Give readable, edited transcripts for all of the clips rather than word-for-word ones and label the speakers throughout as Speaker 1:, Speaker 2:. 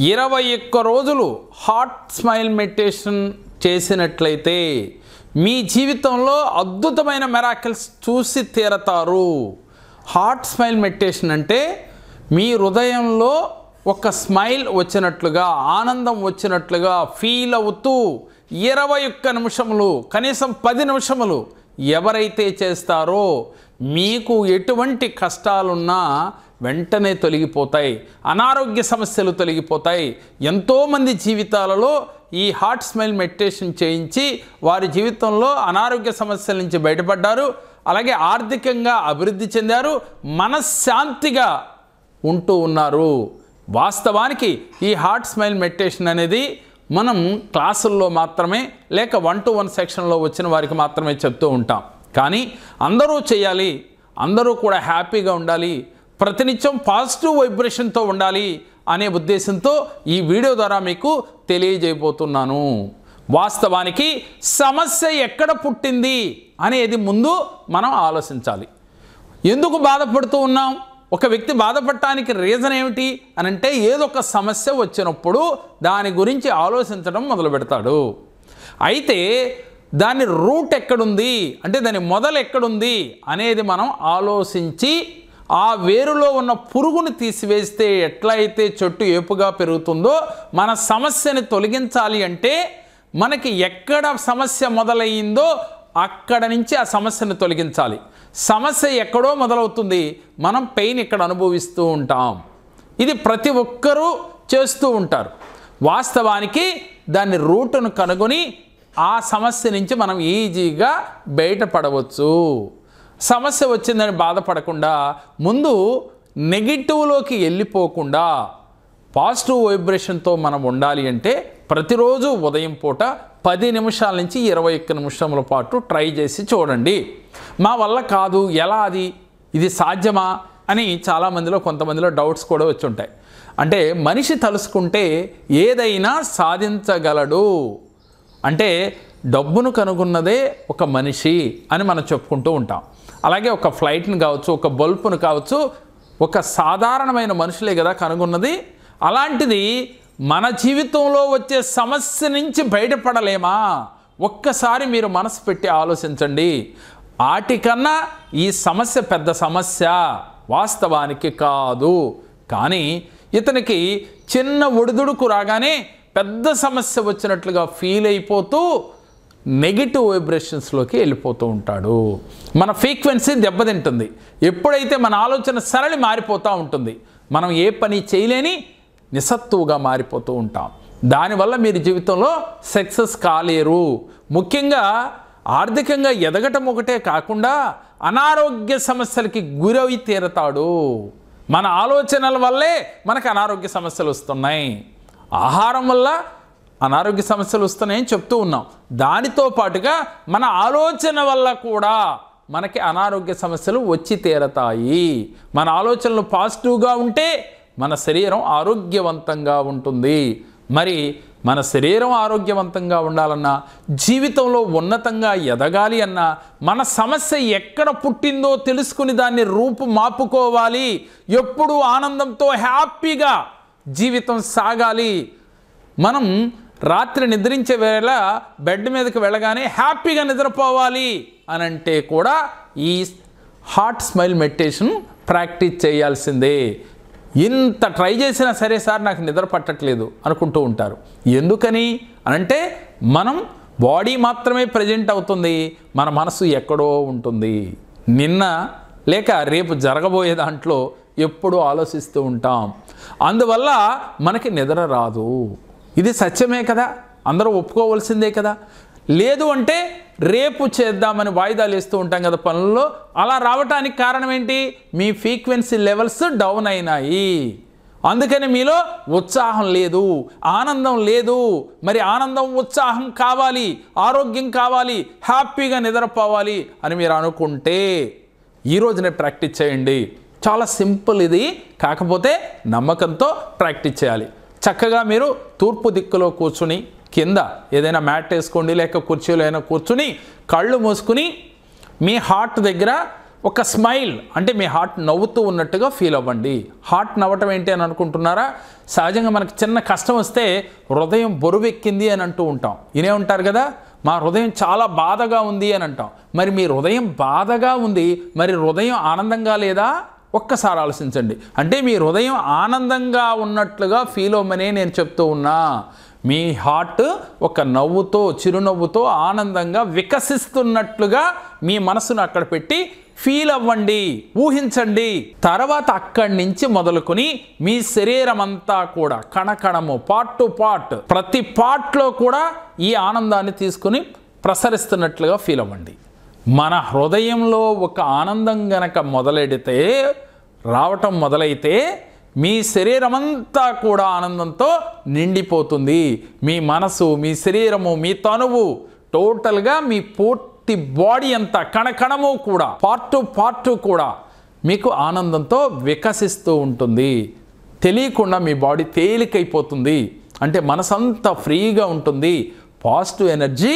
Speaker 1: 21 రోజులు heart smile meditation చేసినట్లయితే మీ జీవితంలో అద్భుతమైన మిరాకిల్స్ చూసి తీరతారు. హార్ట్ స్మైల్ మెడిటేషన్ అంటే మీ హృదయంలో ఒక స్మైల్ వచ్చినట్లుగా, ఆనందం వచ్చినట్లుగా ఫీల్ అవుతూ 21 నిమిషములు, కనీసం 10 నిమిషములు ఎవరైతే చేస్తారో మీకు ఎటువంటి కష్టాలున్నా వెంటనే తొలగిపోతాయి, అనారోగ్య సమస్యలు తొలగిపోతాయి. ఎంతోమంది జీవితాలలో ఈ హార్ట్ స్మైల్ మెడిటేషన్ చేయించి వారి జీవితంలో అనారోగ్య సమస్యల నుంచి బయటపడ్డారు, అలాగే ఆర్థికంగా అభివృద్ధి చెందారు, మనశ్శాంతిగా ఉంటూ ఉన్నారు. వాస్తవానికి ఈ హార్ట్ స్మైల్ మెడిటేషన్ అనేది మనం క్లాసుల్లో మాత్రమే లేక 1-to-1 సెక్షన్లో వచ్చిన వారికి మాత్రమే చెప్తూ ఉంటాం. కానీ అందరూ చేయాలి, అందరూ కూడా హ్యాపీగా ఉండాలి, ప్రతినిత్యం పాజిటివ్ వైబ్రేషన్తో ఉండాలి అనే ఉద్దేశంతో ఈ వీడియో ద్వారా మీకు తెలియజేయబోతున్నాను. వాస్తవానికి సమస్య ఎక్కడ పుట్టింది అనేది ముందు మనం ఆలోచించాలి. ఎందుకు బాధపడుతూ ఉన్నాం? ఒక వ్యక్తి బాధపడటానికి రీజన్ ఏమిటి అని అంటే ఏదో ఒక సమస్య వచ్చినప్పుడు దాని గురించి ఆలోచించడం మొదలు పెడతాడు. అయితే దాని రూట్ ఎక్కడుంది అంటే దాని మొదలు ఎక్కడుంది అనేది మనం ఆలోచించి ఆ వేరులో ఉన్న పురుగును తీసివేస్తే ఎట్లయితే చెట్టు ఏపుగా పెరుగుతుందో మన సమస్యని తొలగించాలి అంటే మనకి ఎక్కడ సమస్య మొదలయ్యిందో అక్కడ నుంచి ఆ సమస్యను తొలగించాలి. సమస్య ఎక్కడో మొదలవుతుంది, మనం పెయిన్ ఇక్కడ అనుభవిస్తూ ఉంటాం. ఇది ప్రతి ఒక్కరూ చేస్తూ ఉంటారు. వాస్తవానికి దాన్ని రూటును కనుగొని ఆ సమస్య నుంచి మనం ఈజీగా బయటపడవచ్చు. సమస్య వచ్చిందని బాధపడకుండా ముందు నెగిటివ్లోకి వెళ్ళిపోకుండా పాజిటివ్ వైబ్రేషన్తో మనం ఉండాలి అంటే ప్రతిరోజు ఉదయం పూట 10 నిమిషాల నుంచి 21 నిమిషముల పాటు ట్రై చేసి చూడండి. మా వల్ల కాదు, ఎలా ఇది సాధ్యమా అని చాలామందిలో కొంతమందిలో డౌట్స్ కూడా వచ్చి ఉంటాయి. అంటే మనిషి తలుసుకుంటే ఏదైనా సాధించగలడు. అంటే డబ్బును కనుగొన్నదే ఒక మనిషి అని మనం చెప్పుకుంటూ ఉంటాం. అలాగే ఒక ఫ్లైట్ని కావచ్చు, ఒక బల్బును కావచ్చు, ఒక సాధారణమైన మనుషులే కదా కనుగొన్నది. అలాంటిది మన జీవితంలో వచ్చే సమస్య నుంచి బయటపడలేమా? ఒక్కసారి మీరు మనసు పెట్టి ఆలోచించండి. వాటికన్నా ఈ సమస్య పెద్ద సమస్య వాస్తవానికి కాదు. కానీ ఇతనికి చిన్న ఒడిదుడుకు రాగానే పెద్ద సమస్య వచ్చినట్లుగా ఫీల్ అయిపోతూ నెగిటివ్ వైబ్రేషన్స్లోకి వెళ్ళిపోతూ ఉంటాడు. మన ఫ్రీక్వెన్సీ దెబ్బతింటుంది. ఎప్పుడైతే మన ఆలోచన సరళి మారిపోతూ ఉంటుంది, మనం ఏ పని చేయలేని నిస్సత్తువుగా మారిపోతూ ఉంటాం. దానివల్ల మీరు జీవితంలో సక్సెస్ కాలేరు. ముఖ్యంగా ఆర్థికంగా ఎదగటం ఒకటే కాకుండా అనారోగ్య సమస్యలకి గురవి తీరతాడు. మన ఆలోచనల వల్లే మనకు అనారోగ్య సమస్యలు వస్తున్నాయి. ఆహారం వల్ల అనారోగ్య సమస్యలు వస్తున్నాయని చెప్తూ ఉన్నాం. దానితో పాటుగా మన ఆలోచన వల్ల కూడా మనకి అనారోగ్య సమస్యలు వచ్చి తీరతాయి. మన ఆలోచనలు పాజిటివ్గా ఉంటే మన శరీరం ఆరోగ్యవంతంగా ఉంటుంది. మరి మన శరీరం ఆరోగ్యవంతంగా ఉండాలన్నా, జీవితంలో ఉన్నతంగా ఎదగాలి అన్నా, మన సమస్య ఎక్కడ పుట్టిందో తెలుసుకుని దాన్ని రూపు మాపుకోవాలి. ఎప్పుడూ ఆనందంతో హ్యాపీగా జీవితం సాగాలి. మనం రాత్రి నిద్రించే వేళ బెడ్ మీదకి వెళ్ళగానే హ్యాపీగా నిద్రపోవాలి అని అంటే కూడా ఈ హార్ట్ స్మైల్ మెడిటేషన్ ప్రాక్టీస్ చేయాల్సిందే. ఇంత ట్రై చేసినా సరే సార్ నాకు నిద్ర పట్టట్లేదు అనుకుంటూ ఉంటారు. ఎందుకని అనంటే మనం బాడీ మాత్రమే ప్రజెంట్ అవుతుంది, మన మనసు ఎక్కడో ఉంటుంది. నిన్న లేక రేపు జరగబోయే దాంట్లో ఎప్పుడూ ఆలోచిస్తూ ఉంటాం. అందువల్ల మనకి నిద్ర రాదు. ఇది సత్యమే కదా, అందరూ ఒప్పుకోవాల్సిందే కదా. లేదు అంటే రేపు చేద్దామని వాయిదాలు వేస్తూ ఉంటాం కదా పనుల్లో. అలా రావటానికి కారణం ఏంటి? మీ ఫ్రీక్వెన్సీ లెవెల్స్ డౌన్ అయినాయి. అందుకని మీలో ఉత్సాహం లేదు, ఆనందం లేదు. మరి ఆనందం, ఉత్సాహం కావాలి, ఆరోగ్యం కావాలి, హ్యాపీగా నిద్రపోవాలి అని మీరు అనుకుంటే ఈ రోజునే ప్రాక్టీస్ చేయండి. చాలా సింపుల్ ఇది. కాకపోతే నమ్మకంతో ప్రాక్టీస్ చేయాలి. చక్కగా మీరు తూర్పు దిక్కులో కూర్చుని కింద ఏదైనా మ్యాట్ వేసుకోండి, లేక కుర్చీలో అయినా కూర్చుని కళ్ళు మూసుకుని మీ హార్ట్ దగ్గర ఒక స్మైల్ అంటే మీ హార్ట్ నవ్వుతూ ఉన్నట్టుగా ఫీల్ అవ్వండి. హార్ట్ నవ్వటం ఏంటి అని అనుకుంటున్నారా? సహజంగా మనకి చిన్న కష్టం వస్తే హృదయం బరువెక్కింది అని అంటూ ఉంటాం. ఇనే ఉంటారు కదా, మా హృదయం చాలా బాధగా ఉంది అని అంటాం. మరి మీ హృదయం బాధగా ఉంది, మరి హృదయం ఆనందంగా లేదా? ఒక్కసారి ఆలోచించండి. అంటే మీ హృదయం ఆనందంగా ఉన్నట్లుగా ఫీల్ అవ్వమనే నేను చెప్తూ ఉన్నా. మీ హార్ట్ ఒక నవ్వుతో, చిరునవ్వుతో ఆనందంగా వికసిస్తున్నట్లుగా మీ మనసును అక్కడ పెట్టి ఫీల్ అవ్వండి, ఊహించండి. తర్వాత అక్కడి నుంచి మొదలుకొని మీ శరీరం అంతా కూడా కణకణము, పార్ట్ టు పార్ట్, ప్రతి పార్ట్లో కూడా ఈ ఆనందాన్ని తీసుకుని ప్రసరిస్తున్నట్లుగా ఫీల్ అవ్వండి. మన హృదయంలో ఒక ఆనందం గనక రావటం మొదలైతే మీ శరీరం అంతా కూడా ఆనందంతో నిండిపోతుంది. మీ మనసు, మీ శరీరము, మీ తనువు, టోటల్గా మీ పూర్తి బాడీ అంతా కణకణము కూడా, పార్ట్ కూడా మీకు ఆనందంతో వికసిస్తూ ఉంటుంది. తెలియకుండా మీ బాడీ తేలికైపోతుంది. అంటే మనసంతా ఫ్రీగా ఉంటుంది. పాజిటివ్ ఎనర్జీ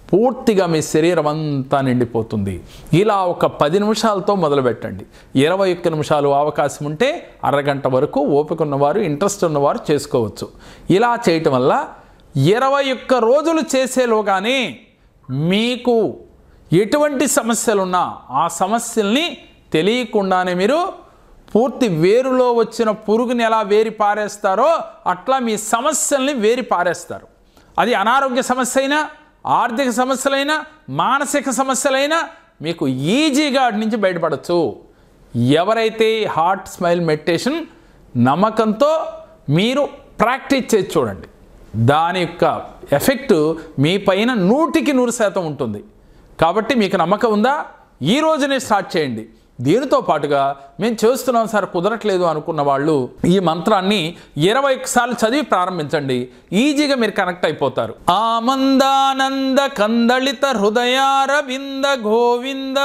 Speaker 1: పూర్తిగా మీ శరీరం అంతా నిండిపోతుంది. ఇలా ఒక 10 నిమిషాలతో మొదలుపెట్టండి. 21 నిమిషాలు అవకాశం ఉంటే అరగంట వరకు ఓపిక ఉన్నవారు, ఇంట్రెస్ట్ ఉన్నవారు చేసుకోవచ్చు. ఇలా చేయటం వల్ల 21 రోజులు చేసేలోగానే మీకు ఎటువంటి సమస్యలున్నా ఆ సమస్యల్ని తెలియకుండానే మీరు పూర్తి వేరులో వచ్చిన పురుగుని ఎలా వేరి పారేస్తారో అట్లా మీ సమస్యల్ని వేరి పారేస్తారు. అది అనారోగ్య సమస్య అయినా, ఆర్థిక సమస్యలైనా, మానసిక సమస్యలైనా మీకు ఈజీగా వాటి నుంచి బయటపడవచ్చు. ఎవరైతే హార్ట్ స్మైల్ మెడిటేషన్ నమ్మకంతో మీరు ప్రాక్టీస్ చేసి చూడండి, దాని యొక్క ఎఫెక్ట్ మీ పైన 100% ఉంటుంది. కాబట్టి మీకు నమ్మకం ఉందా? ఈ రోజునే స్టార్ట్ చేయండి. దీనితో పాటుగా మేము చేస్తున్నాం సార్ కుదరట్లేదు అనుకున్న వాళ్ళు ఈ మంత్రాన్ని 21 సార్లు చదివి ప్రారంభించండి. ఈజీగా మీరు కనెక్ట్ అయిపోతారు. ఆమందానంద కందళిత హృదయారవింద గోవింద.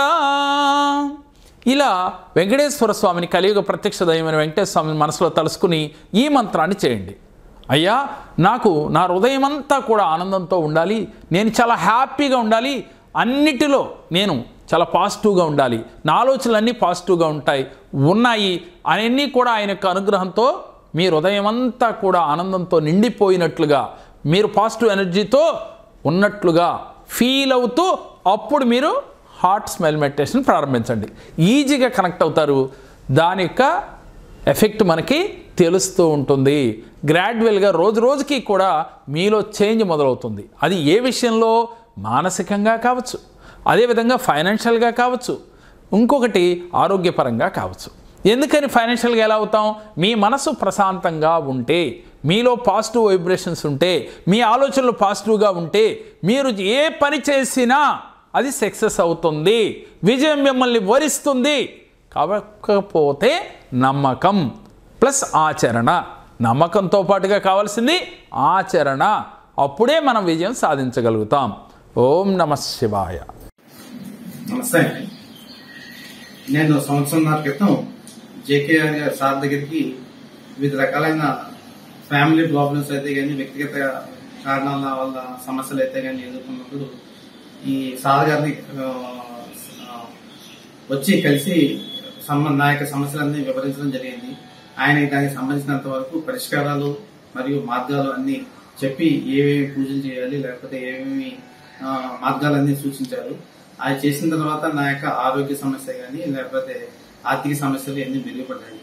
Speaker 1: ఇలా వెంకటేశ్వర స్వామిని, కలియుగ ప్రత్యక్ష దైవమైన వెంకటేశ్వర స్వామిని మనసులో తలుసుకుని ఈ మంత్రాన్ని చేయండి. అయ్యా, నాకు నా హృదయం అంతా కూడా ఆనందంతో ఉండాలి, నేను చాలా హ్యాపీగా ఉండాలి, అన్నిటిలో నేను చాలా పాజిటివ్గా ఉండాలి, నా ఆలోచనలన్నీ పాజిటివ్గా ఉన్నాయి అవన్నీ కూడా ఆయన యొక్క అనుగ్రహంతో మీ హృదయం అంతా కూడా ఆనందంతో నిండిపోయినట్లుగా, మీరు పాజిటివ్ ఎనర్జీతో ఉన్నట్లుగా ఫీల్ అవుతూ అప్పుడు మీరు హార్ట్ స్మైల్ మెడిటేషన్ ప్రారంభించండి. ఈజీగా కనెక్ట్ అవుతారు. దాని యొక్క ఎఫెక్ట్ మనకి తెలుస్తూ ఉంటుంది. గ్రాడ్యువల్గా రోజు రోజుకి కూడా మీలో చేంజ్ మొదలవుతుంది. అది ఏ విషయంలో? మానసికంగా కావచ్చు, అదేవిధంగా ఫైనాన్షియల్గా కావచ్చు, ఇంకొకటి ఆరోగ్యపరంగా కావచ్చు. ఎందుకని ఫైనాన్షియల్గా ఎలా అవుతాం? మీ మనసు ప్రశాంతంగా ఉంటే, మీలో పాజిటివ్ వైబ్రేషన్స్ ఉంటే, మీ ఆలోచనలు పాజిటివ్గా ఉంటే, మీరు ఏ పని చేసినా అది సక్సెస్ అవుతుంది, విజయం మిమ్మల్ని వరిస్తుంది. కాకపోతే నమ్మకం ప్లస్ ఆచరణ. నమ్మకంతో పాటుగా కావాల్సింది ఆచరణ. అప్పుడే మనం విజయం సాధించగలుగుతాం. ఓం నమః శివాయ.
Speaker 2: నమస్తే అండి. నేను సంవత్సరంన్నర క్రితం జేకేఆర్ సార్ దగ్గరికి వివిధ రకాలైన ఫ్యామిలీ ప్రాబ్లమ్స్ అయితే కానీ, వ్యక్తిగత కారణాల వల్ల సమస్యలు అయితే కానీ ఎదుర్కొన్నప్పుడు ఈ సార్ గారిని వచ్చి కలిసి నా యొక్క సమస్యలన్నీ వివరించడం జరిగింది. ఆయన దానికి సంబంధించినంత వరకు పరిష్కారాలు మరియు మార్గాలు అన్ని చెప్పి ఏమేమి పూజలు చేయాలి, లేకపోతే ఏమేమి మార్గాలన్నీ సూచించారు. అది చేసిన తర్వాత నా యొక్క ఆరోగ్య సమస్య కానీ, లేకపోతే ఆర్థిక సమస్యలు అన్ని మెరుగుపడ్డాయి.